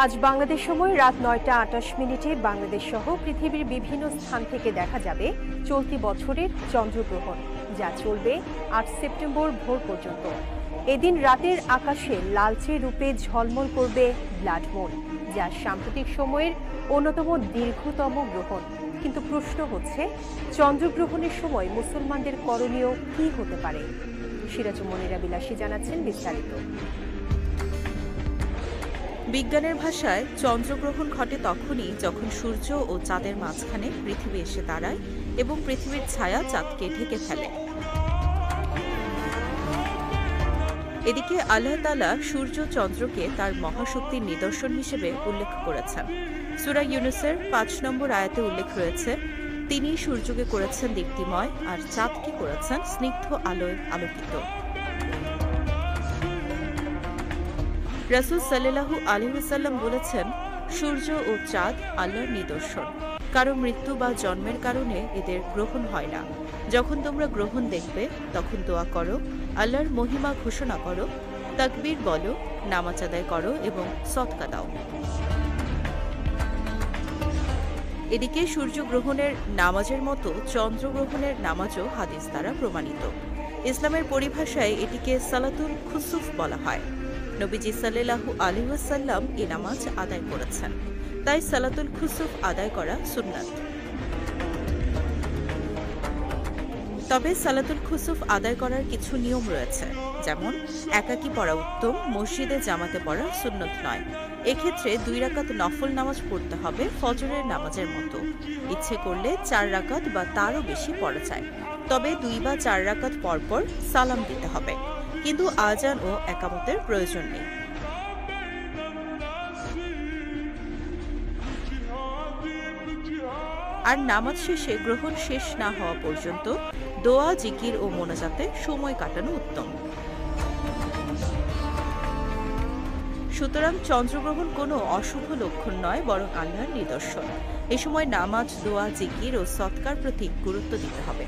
আজ বাংলাদেশ সময় রাত ৯টা ২৮ বাংলাদেশ সহ পৃথিবীর বিভিন্ন স্থান থেকে দেখা যাবে চলতি বছরের চন্দ্রগ্রহণ, যা চলবে ৮ সেপ্টেম্বর ভোর পর্যন্ত। এদিন রাতের আকাশে লালচে রূপে ঝলমল করবে ব্লাড মুন, যা সাম্প্রতিক সময়ের অন্যতম দীর্ঘতম গ্রহণ। কিন্তু প্রশ্ন হচ্ছে, চন্দ্রগ্রহণের সময় মুসলমানদের করণীয় কি হতে পারে? সিরাজুল মনিরা বিলাসী জানাচ্ছেন বিস্তারিত। বিজ্ঞানের ভাষায় চন্দ্রগ্রহণ ঘটে তখনই যখন সূর্য ও চাঁদের মাঝখানে পৃথিবী এসে দাঁড়ায় এবং পৃথিবীর ছায়া চাঁদকে ঢেকে ফেলে। এদিকে আল্লাহ তাআলা সূর্য চন্দ্রকে তার মহাশক্তির নিদর্শন হিসেবে উল্লেখ করেছেন। সূরা ইউনূসের ৫ নম্বর আয়াতে উল্লেখ রয়েছে, তিনি সূর্যকে করেছেন দীপ্তিময় আর চাঁদকে করেছেন স্নিগ্ধ আলোয় আলোকিত। রাসূল সাল্লাল্লাহু আলাইহি ওয়াসাল্লাম বলেছেন, সূর্য ও চাঁদ আল্লাহর নিদর্শন, কারো মৃত্যু বা জন্মের কারণে এদের গ্রহণ হয় না। যখন তোমরা গ্রহণ দেখবে তখন দোয়া করো, আল্লাহর মহিমা ঘোষণা করো, তাকবীর বলো, নামাজ আদায় করো এবং সদকা দাও। এদিকে সূর্যগ্রহণের নামাজের মতো চন্দ্রগ্রহণের নামাজও হাদিস দ্বারা প্রমাণিত। ইসলামের পরিভাষায় এটিকে সালাতুল খুসুফ বলা হয়। নবীজি সাল্লাল্লাহু আলাইহি ওয়াসাল্লাম এই নামাজ আদায় করেছেন, তাই সালাতুল খুসুফ আদায় করা সুন্নাত। তবে সালাতুল খুসুফ আদায় করার কিছু নিয়ম রয়েছে, যেমন একাকী পড়া উত্তম, মসজিদে জামাতে পড়া সুন্নত নয়। এক্ষেত্রে ২ রাকাত নফল নামাজ পড়তে হবে ফজরের নামাজের মতো। ইচ্ছে করলে ৪ রাকাত বা তারও বেশি পড়া যায়, তবে ২ বা ৪ রাকাত পরপর সালাম দিতে হবে, কিন্তু আজান ও একামতের প্রয়োজন নেই। আর নামাজ শেষে গ্রহণ শেষ না হওয়া পর্যন্ত দোয়া, জিকির ও মোনাজাতে সময় কাটানো উত্তম। সুতরাং চন্দ্রগ্রহণ কোনো অশুভ লক্ষণ নয়, বরং আল্লাহর নিদর্শন। এ সময় নামাজ, দোয়া, জিকির ও সৎকার প্রতি গুরুত্ব দিতে হবে।